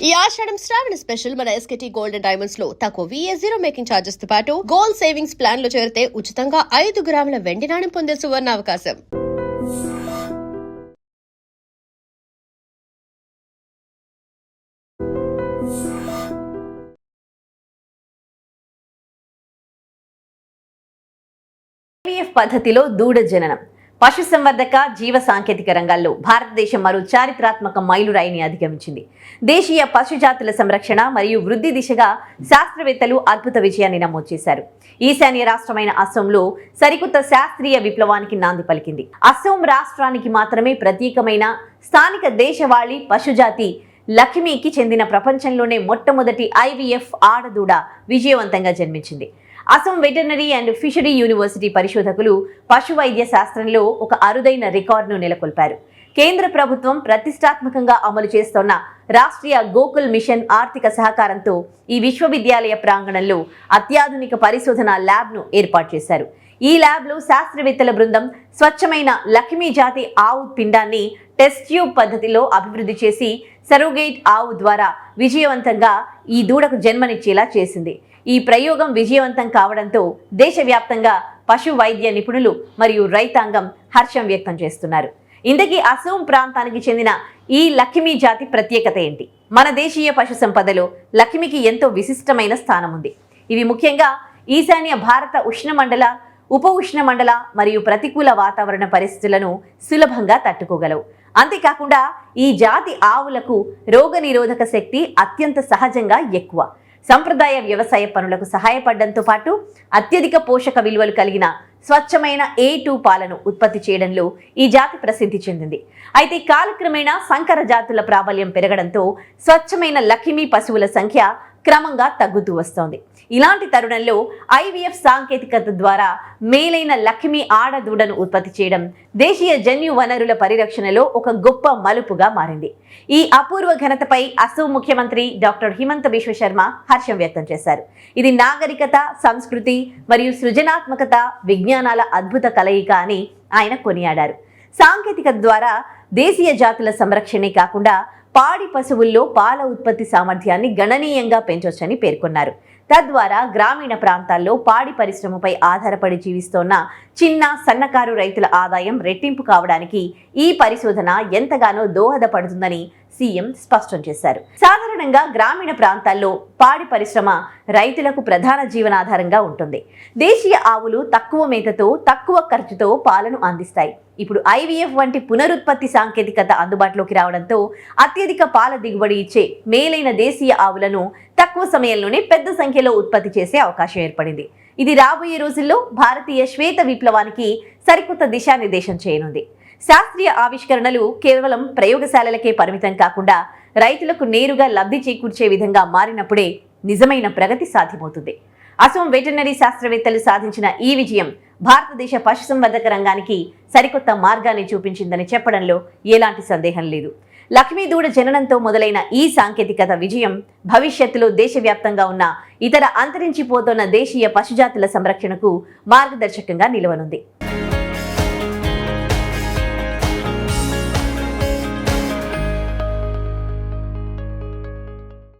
ఈ ఆషాఢం శ్రావణ స్పెషల్ మన ఎస్కేటీ gold and diamonds లో తక్కువ VA0 మేకింగ్ ఛార్జెస్ తో పాటు గోల్డ్ సేవింగ్స్ ప్లాన్ లో చేరితే ఉచితంగా 5 గ్రాముల వెండి నాణెం పొందే సువర్ణ అవకాశం. IVF పద్ధతిలో దూడ జననం పశుసంవర్ధక జీవ సాంకేతిక రంగాల్లో భారతదేశం మరో చారిత్రాత్మక మైలురాయిని అధిగమించింది. దేశీయ పశుజాతుల సంరక్షణ మరియు వృద్ధి దిశగా శాస్త్రవేత్తలు అద్భుత విజయాన్ని నమోదు చేశారు. ఈశాన్య రాష్ట్రమైన అస్సోంలో సరికొత్త శాస్త్రీయ విప్లవానికి నాంది పలికింది. అస్సోం రాష్ట్రానికి మాత్రమే ప్రత్యేకమైన స్థానిక దేశవాళీ పశుజాతి లక్ష్మీకి చెందిన ప్రపంచంలోనే మొట్టమొదటి IVF ఆడదూడ విజయవంతంగా జన్మించింది. Assam veterinary and fishery university పరిశోధకులు పశు వైద్య శాస్త్రంలో ఒక అరుదైన రికార్డును నెలకొల్పారు. కేంద్ర ప్రభుత్వం ప్రతిష్టాత్మకంగా అమలు చేస్తోన్న రాష్ట్రీయ గోకుల్ మిషన్ ఆర్థిక సహకారంతో ఈ విశ్వవిద్యాలయ ప్రాంగణంలో అత్యాధునిక పరిశోధన ల్యాబ్ను ఏర్పాటు చేశారు. ఈ ల్యాబ్లో శాస్త్రవేత్తల బృందం స్వచ్ఛమైన లక్ష్మీ జాతి ఆవు పిండాన్ని టెస్ట్ ట్యూబ్ పద్ధతిలో అభివృద్ధి చేసి సరోగేట్ ఆవు ద్వారా విజయవంతంగా ఈ దూడకు జన్మనిచ్చేలా చేసింది. ఈ ప్రయోగం విజయవంతం కావడంతో దేశవ్యాప్తంగా పశు వైద్య నిపుణులు మరియు రైతాంగం హర్షం వ్యక్తం చేస్తున్నారు. ఇంతకీ అసోం ప్రాంతానికి చెందిన ఈ లక్ష్మీ జాతి ప్రత్యేకత ఏంటి? మన దేశీయ పశు సంపదలో లక్ష్మికి ఎంతో విశిష్టమైన స్థానం ఉంది. ఇవి ముఖ్యంగా ఈశాన్య భారత ఉష్ణమండల, ఉప ఉష్ణమండల మరియు ప్రతికూల వాతావరణ పరిస్థితులను సులభంగా తట్టుకోగలవు. అంతేకాకుండా ఈ జాతి ఆవులకు రోగనిరోధక శక్తి అత్యంత సహజంగా ఎక్కువ. సంప్రదాయ వ్యవసాయ పనులకు సహాయపడడంతో పాటు అత్యధిక పోషక విలువలు కలిగిన స్వచ్ఛమైన A2 పాలను ఉత్పత్తి చేయడంలో ఈ జాతి ప్రసిద్ధి చెందింది. అయితే కాలక్రమేణా సంకర జాతుల ప్రాబల్యం పెరగడంతో స్వచ్ఛమైన లక్ష్మీ పశువుల సంఖ్య క్రమంగా తగ్గుతూ వస్తోంది. ఇలాంటి తరుణంలో IVF సాంకేతికత ద్వారా మేలైన లక్ష్మీ ఆడదూడను ఉత్పత్తి చేయడం దేశీయ జన్యు వనరుల పరిరక్షణలో ఒక గొప్ప మలుపుగా మారింది. ఈ అపూర్వ ఘనతపై అసోం ముఖ్యమంత్రి డాక్టర్ హిమంత బిశ్వ శర్మ హర్షం వ్యక్తం చేశారు. ఇది నాగరికత, సంస్కృతి మరియు సృజనాత్మకత విజ్ఞానాల అద్భుత కలయిక అని ఆయన కొనియాడారు. సాంకేతికత ద్వారా దేశీయ జాతుల సంరక్షణే కాకుండా పాడి పశువుల్లో పాల ఉత్పత్తి సామర్థ్యాన్ని గణనీయంగా పెంచొచ్చని పేర్కొన్నారు. తద్వారా గ్రామీణ ప్రాంతాల్లో పాడి పరిశ్రమపై ఆధారపడి జీవిస్తోన్న చిన్న సన్నకారు రైతుల ఆదాయం రెట్టింపు కావడానికి ఈ పరిశోధన ఎంతగానో దోహదపడుతుందని సీఎం స్పష్టం చేశారు. సాధారణంగా గ్రామీణ ప్రాంతాల్లో పాడి పరిశ్రమ రైతులకు ప్రధాన జీవనాధారంగా ఉంటుంది. దేశీయ ఆవులు తక్కువ మేతతో, తక్కువ ఖర్చుతో పాలను అందిస్తాయి. ఇప్పుడు IVF వంటి పునరుత్పత్తి సాంకేతికత అందుబాటులోకి రావడంతో అత్యధిక పాల దిగుబడి ఇచ్చే మేలైన దేశీయ ఆవులను తక్కువ సమయంలోనే పెద్ద సంఖ్యలో ఉత్పత్తి చేసే అవకాశం ఏర్పడింది. ఇది రాబోయే రోజుల్లో భారతీయ శ్వేత విప్లవానికి సరికొత్త దిశానిర్దేశం చేయనుంది. శాస్త్రీయ ఆవిష్కరణలు కేవలం ప్రయోగశాలలకే పరిమితం కాకుండా రైతులకు నేరుగా లబ్ధి చేకూర్చే విధంగా మారినప్పుడే నిజమైన ప్రగతి సాధ్యమవుతుంది. అసోం వెటర్నరీ శాస్త్రవేత్తలు సాధించిన ఈ విజయం భారతదేశ పశుసంవర్ధక రంగానికి సరికొత్త మార్గాన్ని చూపించిందని చెప్పడంలో ఎలాంటి సందేహం లేదు. లక్ష్మీ దూడ జననంతో మొదలైన ఈ సాంకేతికత విజయం భవిష్యత్తులో దేశవ్యాప్తంగా ఉన్న ఇతర అంతరించిపోతున్న దేశీయ పశుజాతుల సంరక్షణకు మార్గదర్శకంగా నిలవనుంది.